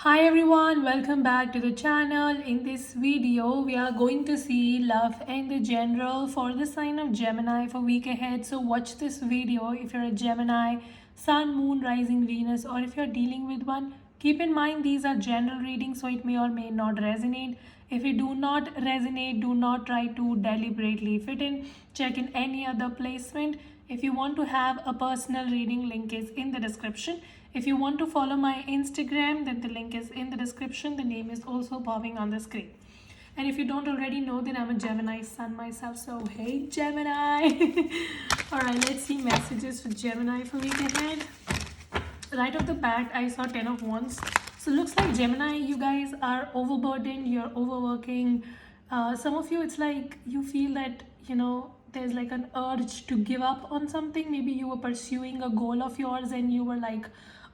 Hi everyone, welcome back to the channel. In this video, we are going to see love and the general for the sign of Gemini for week ahead. So watch this video if you're a Gemini, Sun, Moon, Rising, Venus, or if you're dealing with one. Keep in mind these are general readings, so it may or may not resonate. If it do not resonate, do not try to deliberately fit in. Check in any other placement. If you want to have a personal reading, link is in the description. If you want to follow my Instagram, then the link is in the description. The name is also popping on the screen. And if you don't already know, then I'm a Gemini sun myself. So hey Gemini. Alright, let's see messages for Gemini for week ahead. Right off the bat, I saw 10 of Wands. So looks like Gemini, you guys are overburdened, you're overworking. Some of you, it's like you feel that, there's like an urge to give up on something. Maybe you were pursuing a goal of yours and you were like,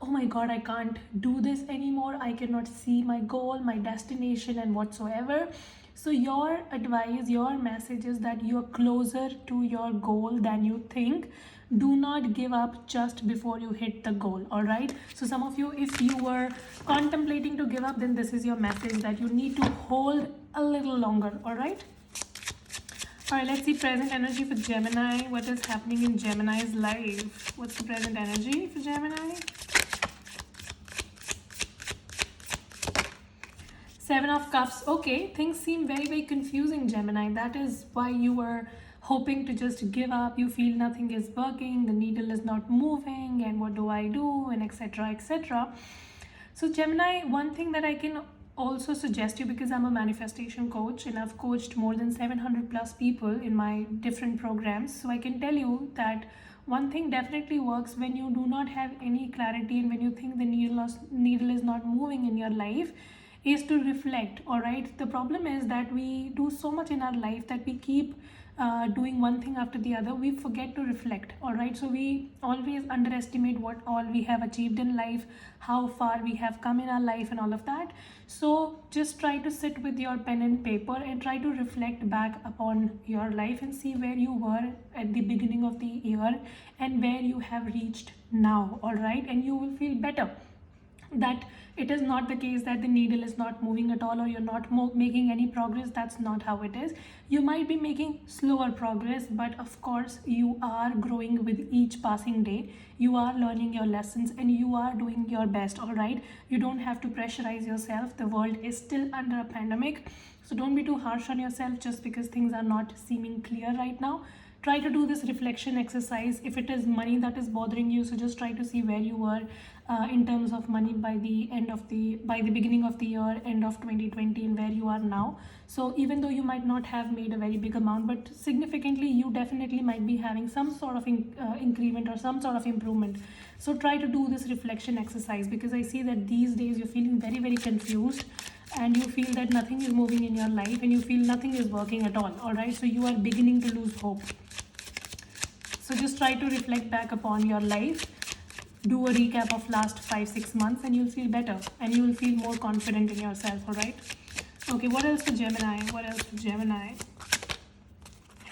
oh my God, I can't do this anymore. I cannot see my goal, my destination, and whatsoever. So your advice, your message is that you're closer to your goal than you think. Do not give up just before you hit the goal. All right, so some of you, if you were contemplating to give up, then this is your message that you need to hold a little longer. All right, let's see present energy for Gemini. What is happening in Gemini's life? What's the present energy for Gemini? Seven of Cups. Okay, things seem very, very confusing, Gemini. That is why you were hoping to just give up. You feel nothing is working, the needle is not moving, and what do I do, and etc. etc. So, Gemini, one thing that I can also suggest you, because I'm a manifestation coach and I've coached more than 700 plus people in my different programs, so I can tell you that one thing definitely works when you do not have any clarity and when you think the needle is not moving in your life, is to reflect. All right, the problem is that we do so much in our life that we keep doing one thing after the other. We forget to reflect. All right, so we always underestimate what all we have achieved in life, how far we have come in our life, and all of that. So just try to sit with your pen and paper and try to reflect back upon your life and see where you were at the beginning of the year and where you have reached now. All right, and you will feel better that it is not the case that the needle is not moving at all or you're not making any progress. That's not how it is. You might be making slower progress, but of course you are growing with each passing day. You are learning your lessons and you are doing your best. All right, you don't have to pressurize yourself. The world is still under a pandemic, so don't be too harsh on yourself just because things are not seeming clear right now. Try to do this reflection exercise. If it is money that is bothering you, so just try to see where you were in terms of money by the beginning of the year, end of 2020, and where you are now. So even though you might not have made a very big amount, but significantly you definitely might be having some sort of increment or some sort of improvement. So try to do this reflection exercise, because I see that these days you're feeling very, very confused and you feel that nothing is moving in your life and you feel nothing is working at all. All right, so you are beginning to lose hope. So just try to reflect back upon your life, do a recap of last 5-6 months, and you'll feel better and you will feel more confident in yourself. All right, okay, what else for Gemini?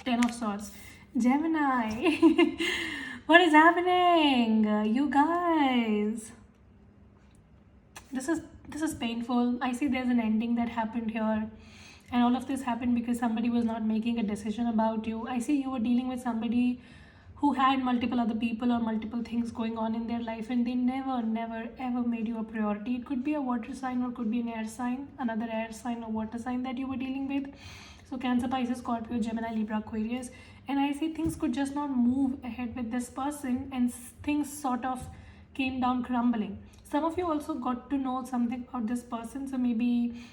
Ten of Swords. Gemini. What is happening, you guys? This is painful. I see there's an ending that happened here, and all of this happened because somebody was not making a decision about you. I see you were dealing with somebody who had multiple other people or multiple things going on in their life, and they never ever made you a priority. It could be a water sign or could be an air sign, another air sign or water sign that you were dealing with. So Cancer, Pisces, Scorpio, Gemini, Libra, Aquarius. And I see things could just not move ahead with this person, and things sort of came down crumbling. Some of you also got to know something about this person, so maybe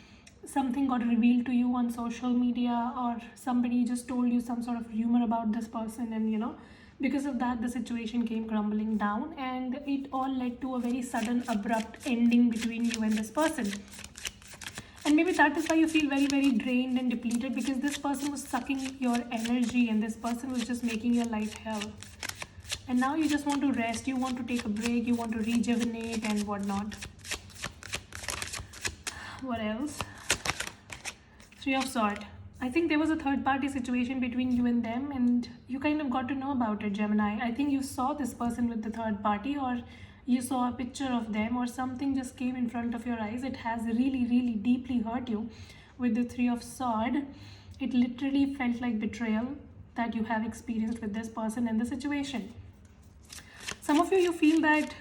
something got revealed to you on social media, or somebody just told you some sort of rumor about this person, and because of that the situation came crumbling down, and it all led to a very sudden abrupt ending between you and this person. And maybe that is why you feel very, very drained and depleted, because this person was sucking your energy and this person was just making your life hell. And now you just want to rest, you want to take a break, you want to rejuvenate and whatnot. What else? Three of Swords. I think there was a third party situation between you and them, and you kind of got to know about it, Gemini. I think you saw this person with the third party, or you saw a picture of them, or something just came in front of your eyes, it has really, really deeply hurt you. With the Three of Swords, it literally felt like betrayal that you have experienced with this person and the situation. Some of you feel that,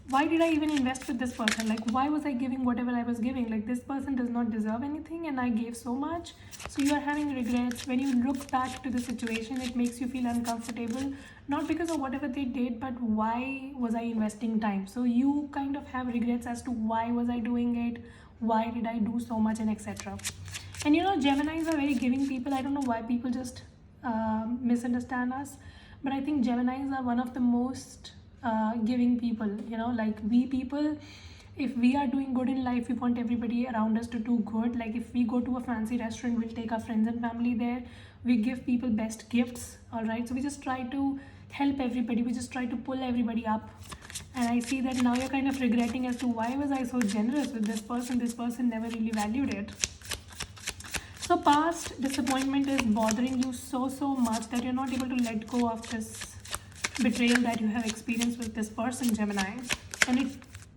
why did I even invest with this person? Like, why was I giving whatever I was giving? Like, this person does not deserve anything and I gave so much. So you are having regrets. When you look back to the situation, it makes you feel uncomfortable, not because of whatever they did, but why was I investing time? So you kind of have regrets as to why was I doing it, why did I do so much, and etc. And Geminis are very giving people. I don't know why people just misunderstand us, but I think Geminis are one of the most giving people. Like, we people, if we are doing good in life, we want everybody around us to do good. Like, if we go to a fancy restaurant, we'll take our friends and family there. We give people best gifts, all right? So we just try to help everybody. We just try to pull everybody up. And I see that now you're kind of regretting as to, why was I so generous with this person? This person never really valued it. So past disappointment is bothering you so much that you're not able to let go of this betrayal that you have experienced with this person, Gemini. And it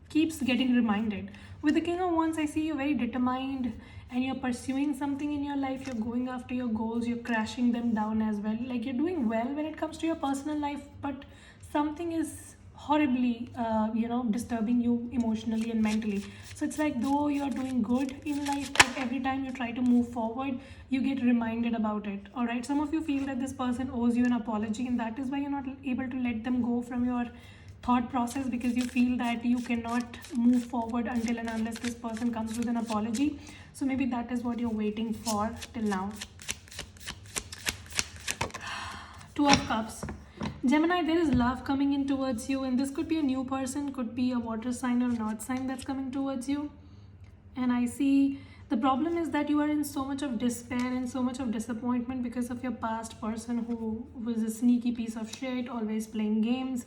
keeps getting reminded. With the King of Wands, I see you very determined and you're pursuing something in your life. You're going after your goals. You're crashing them down as well. Like, you're doing well when it comes to your personal life, but something is horribly disturbing you emotionally and mentally. So it's like, though you're doing good in life, but every time you try to move forward, you get reminded about it. All right, some of you feel that this person owes you an apology, and that is why you're not able to let them go from your thought process, because you feel that you cannot move forward until and unless this person comes with an apology. So maybe that is what you're waiting for till now. Two of Cups. Gemini, there is love coming in towards you, and this could be a new person, could be a water sign or an earth sign that's coming towards you. And I see the problem is that you are in so much of despair and so much of disappointment because of your past person who was a sneaky piece of shit, always playing games.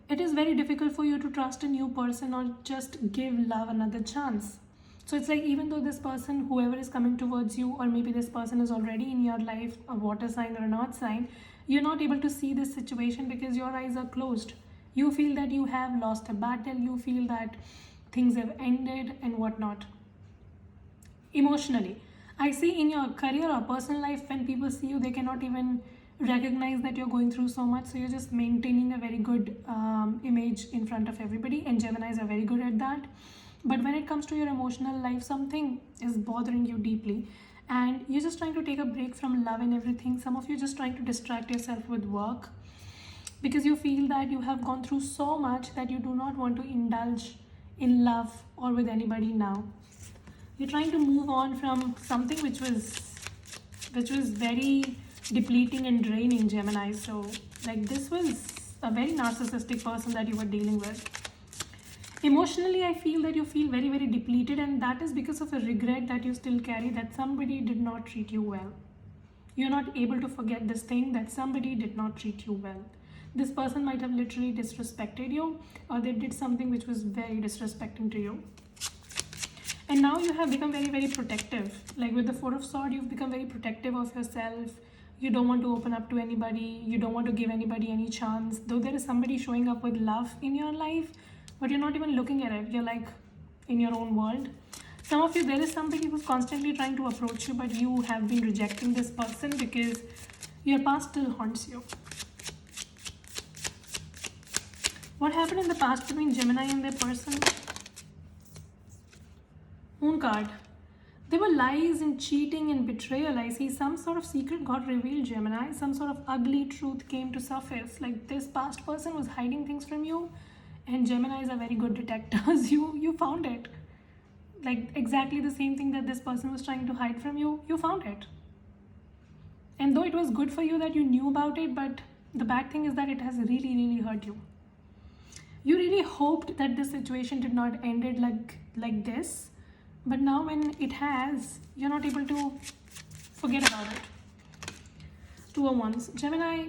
It is very difficult for you to trust a new person or just give love another chance. So it's like, even though this person, whoever is coming towards you, or maybe this person is already in your life, a water sign or an earth sign, you're not able to see this situation because your eyes are closed. You feel that you have lost a battle, you feel that things have ended and whatnot. Emotionally, I see in your career or personal life, when people see you, they cannot even recognize that you're going through so much. So you're just maintaining a very good image in front of everybody, and Geminis are very good at that. But when it comes to your emotional life, something is bothering you deeply, and you're just trying to take a break from love and everything. Some of you just trying to distract yourself with work, because you feel that you have gone through so much that you do not want to indulge in love or with anybody now. You're trying to move on from something which was very depleting and draining, Gemini. So, like, this was a very narcissistic person that you were dealing with. Emotionally, I feel that you feel very, very depleted, and that is because of a regret that you still carry, that somebody did not treat you well. You're not able to forget this thing, that somebody did not treat you well. This person might have literally disrespected you, or they did something which was very disrespecting to you. And now you have become very, very protective. Like, with the Four of Swords, you've become very protective of yourself. You don't want to open up to anybody. You don't want to give anybody any chance. Though there is somebody showing up with love in your life, but you're not even looking at it. You're like in your own world. Some of you, there is somebody who's constantly trying to approach you, but you have been rejecting this person because your past still haunts you. What happened in the past between Gemini and their person? Moon card. There were lies and cheating and betrayal. I see some sort of secret got revealed, Gemini. Some sort of ugly truth came to surface. Like, this past person was hiding things from you, and Geminis are very good detectives. You found it. Like, exactly the same thing that this person was trying to hide from you, you found it. And though it was good for you that you knew about it, but the bad thing is that it has really, really hurt you. You really hoped that this situation did not end it like this. But now when it has, you're not able to forget about it. Two of Wands. Gemini,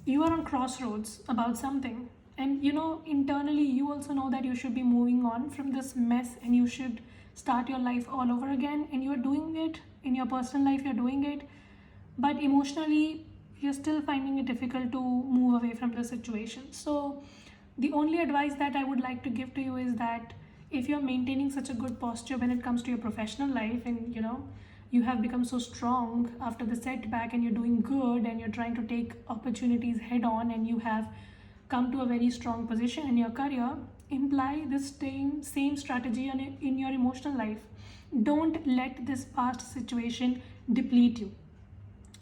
you are on crossroads about something. And internally, you also know that you should be moving on from this mess and you should start your life all over again. And you're doing it. In your personal life, you're doing it. But emotionally, you're still finding it difficult to move away from the situation. So The only advice that I would like to give to you is that if you're maintaining such a good posture when it comes to your professional life, and you have become so strong after the setback and you're doing good and you're trying to take opportunities head on and you have come to a very strong position in your career, imply this same strategy in your emotional life. Don't let this past situation deplete you.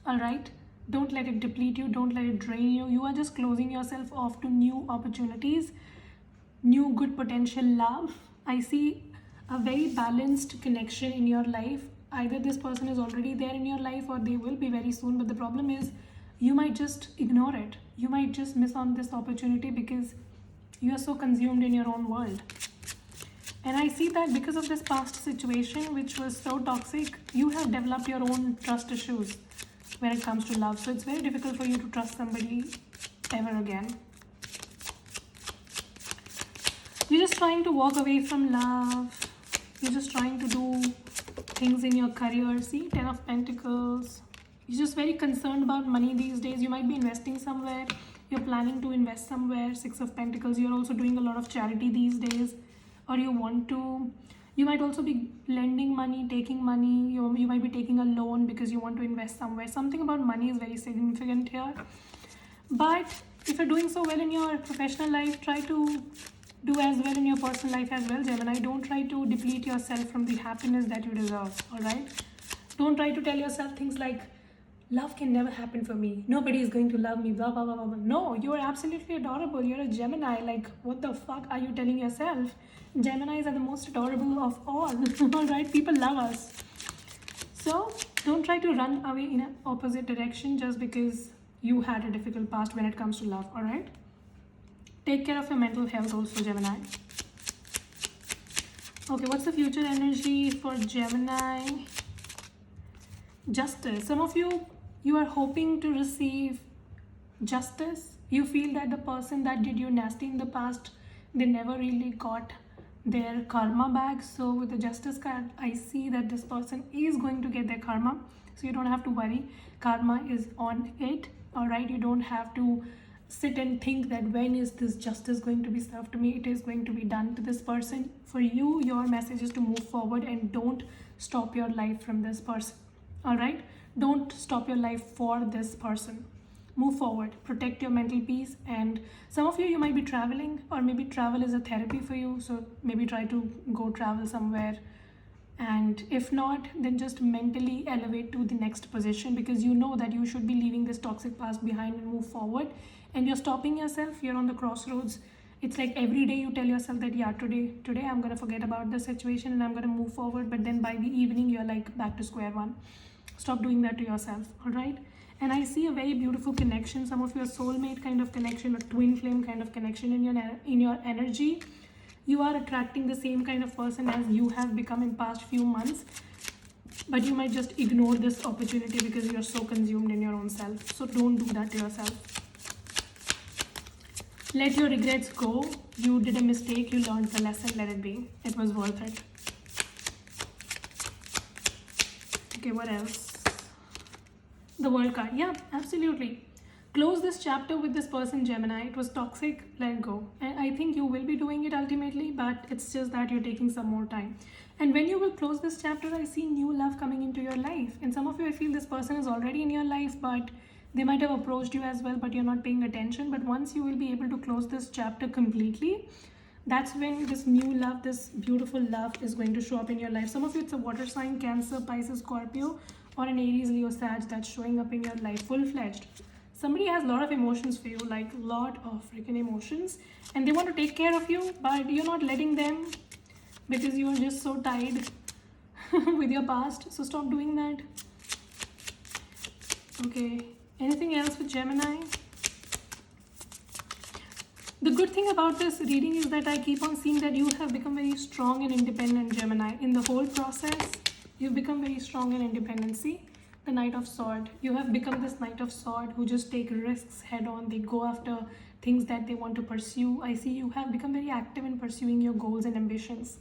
All right, don't let it deplete you, don't let it drain you. You are just closing yourself off to new opportunities, new good potential love. I see a very balanced connection in your life. Either this person is already there in your life or they will be very soon, but the problem is you might just ignore it. You might just miss on this opportunity because you are so consumed in your own world. And I see that because of this past situation, which was so toxic, you have developed your own trust issues when it comes to love. So it's very difficult for you to trust somebody ever again. You're just trying to walk away from love. You're just trying to do things in your career. See, 10 of Pentacles. You're just very concerned about money these days. You might be investing somewhere. You're planning to invest somewhere. 6 of Pentacles. You're also doing a lot of charity these days. Or you want to. You might also be lending money, taking money. You might be taking a loan because you want to invest somewhere. Something about money is very significant here. But if you're doing so well in your professional life, try to do as well in your personal life as well, Gemini. Don't try to deplete yourself from the happiness that you deserve, all right? Don't try to tell yourself things like, love can never happen for me. Nobody is going to love me, blah, blah, blah, blah. No, you are absolutely adorable. You're a Gemini. Like, what the fuck are you telling yourself? Geminis are the most adorable of all, all right? People love us. So don't try to run away in an opposite direction just because you had a difficult past when it comes to love, all right? Take care of your mental health also, Gemini. Okay, what's the future energy for Gemini? Justice. Some of you are hoping to receive justice. You feel that the person that did you nasty in the past, they never really got their karma back. So with the Justice card, I see that this person is going to get their karma. So you don't have to worry. Karma is on it, all right? You don't have to sit and think that when is this justice going to be served to me. It is going to be done to this person. For you, your message is to move forward and don't stop your life from this person, all right? Don't stop your life for this person. Move forward, protect your mental peace. And some of you might be traveling, or maybe travel is a therapy for you. So maybe try to go travel somewhere, and if not, then just mentally elevate to the next position, because you know that you should be leaving this toxic past behind and move forward. And you're stopping yourself. You're on the crossroads. It's like every day you tell yourself that, yeah, today I'm gonna forget about the situation and I'm gonna move forward, but then by the evening you're like back to square one. Stop doing that to yourself, all right? And I see a very beautiful connection. Some of your soulmate kind of connection, or twin flame kind of connection in your energy. You are attracting the same kind of person as you have become in past few months, but you might just ignore this opportunity because you're so consumed in your own self. So don't do that to yourself. Let your regrets go. You did a mistake, you learned the lesson, let it be. It was worth it. Okay, what else? The World card. Yeah, absolutely. Close this chapter with this person, Gemini. It was toxic, let go. And I think you will be doing it ultimately, but it's just that you're taking some more time. And when you will close this chapter, I see new love coming into your life. And some of you, I feel this person is already in your life, but they might have approached you as well, but you're not paying attention. But once you will be able to close this chapter completely, that's when this new love, this beautiful love is going to show up in your life. Some of you, it's a water sign, Cancer, Pisces, Scorpio, or an Aries, Leo, Sag that's showing up in your life full-fledged. Somebody has a lot of emotions for you, like a lot of freaking emotions, and they want to take care of you, but you're not letting them because you're just so tied with your past. So stop doing that. Okay, anything else with Gemini? The good thing about this reading is that I keep on seeing that you have become very strong and independent, Gemini. In the whole process, you've become very strong and independent. See? The Knight of Sword. You have become this Knight of Sword who just take risks head on. They go after things that they want to pursue. I see you have become very active in pursuing your goals and ambitions.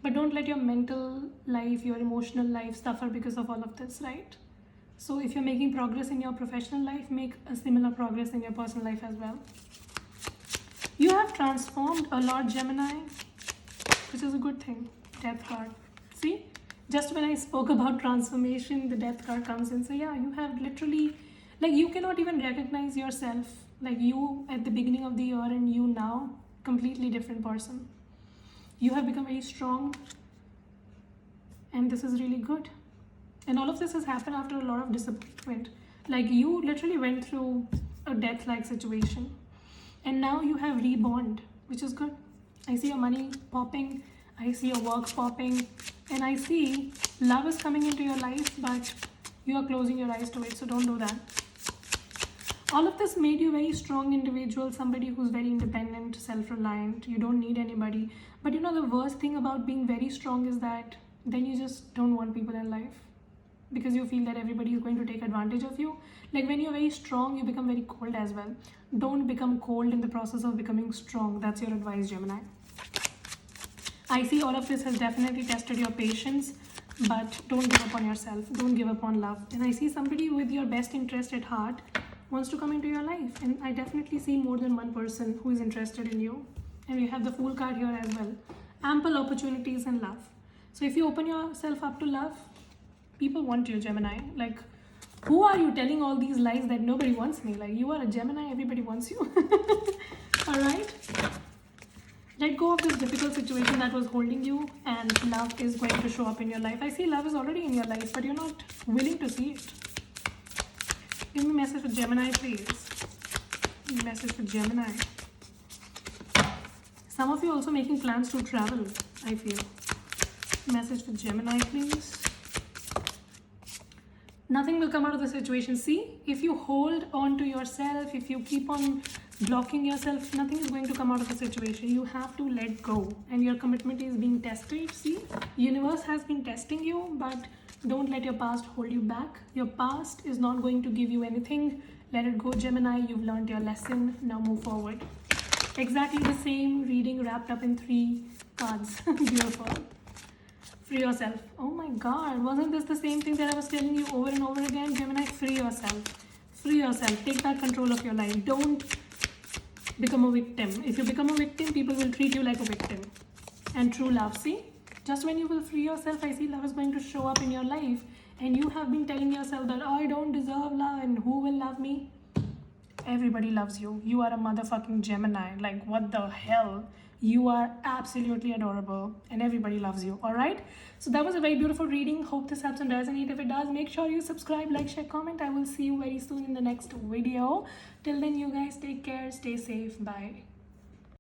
But don't let your mental life, your emotional life suffer because of all of this, right? So if you're making progress in your professional life, make a similar progress in your personal life as well. You have transformed a lot, Gemini, which is a good thing. Death card. See? Just when I spoke about transformation, the death card comes in. So yeah, you have literally, like, you cannot even recognize yourself. Like, you at the beginning of the year and you now, completely different person. You have become very strong, and this is really good. And all of this has happened after a lot of disappointment. Like, you literally went through a death-like situation, and now you have reborn, which is good. I see your money popping, I see your work popping, and I see love is coming into your life, but you are closing your eyes to it, so don't do that. All of this made you a very strong individual, somebody who's very independent, self-reliant. You don't need anybody. But you know, the worst thing about being very strong is that then you just don't want people in life, because you feel that everybody is going to take advantage of you. Like, when you're very strong, you become very cold as well. Don't become cold in the process of becoming strong. That's your advice, Gemini. I see all of this has definitely tested your patience, but don't give up on yourself. Don't give up on love. And I see somebody with your best interest at heart wants to come into your life. And I definitely see more than one person who is interested in you. And you have the Fool card here as well. Ample opportunities in love. So if you open yourself up to love, people want you, Gemini. Like, who are you telling all these lies that nobody wants me? Like, you are a Gemini, everybody wants you. Alright? Let go of this difficult situation that was holding you, and love is going to show up in your life. I see love is already in your life, but you're not willing to see it. Give me a message for Gemini, please. Give me a message for Gemini. Some of you are also making plans to travel, I feel. Message for Gemini, please. Nothing will come out of the situation. See, if you hold on to yourself, if you keep on blocking yourself, nothing is going to come out of the situation. You have to let go, and your commitment is being tested. See, universe has been testing you, but don't let your past hold you back. Your past is not going to give you anything. Let it go, Gemini. You've learned your lesson. Now move forward. Exactly the same reading wrapped up in 3 cards. Beautiful. Free yourself. Oh my God, wasn't this the same thing that I was telling you over and over again? Gemini, free yourself. Free yourself. Take back control of your life. Don't become a victim. If you become a victim, people will treat you like a victim. And true love, see? Just when you will free yourself, I see love is going to show up in your life. And you have been telling yourself that, oh, I don't deserve love and who will love me? Everybody loves you. You are a motherfucking Gemini. Like, what the hell? You are absolutely adorable and everybody loves you. All right, so that was a very beautiful reading. Hope this helps and resonate. If it does, make sure you subscribe, like, share, comment. I will see you very soon in the next video. Till then, you guys take care, stay safe, bye.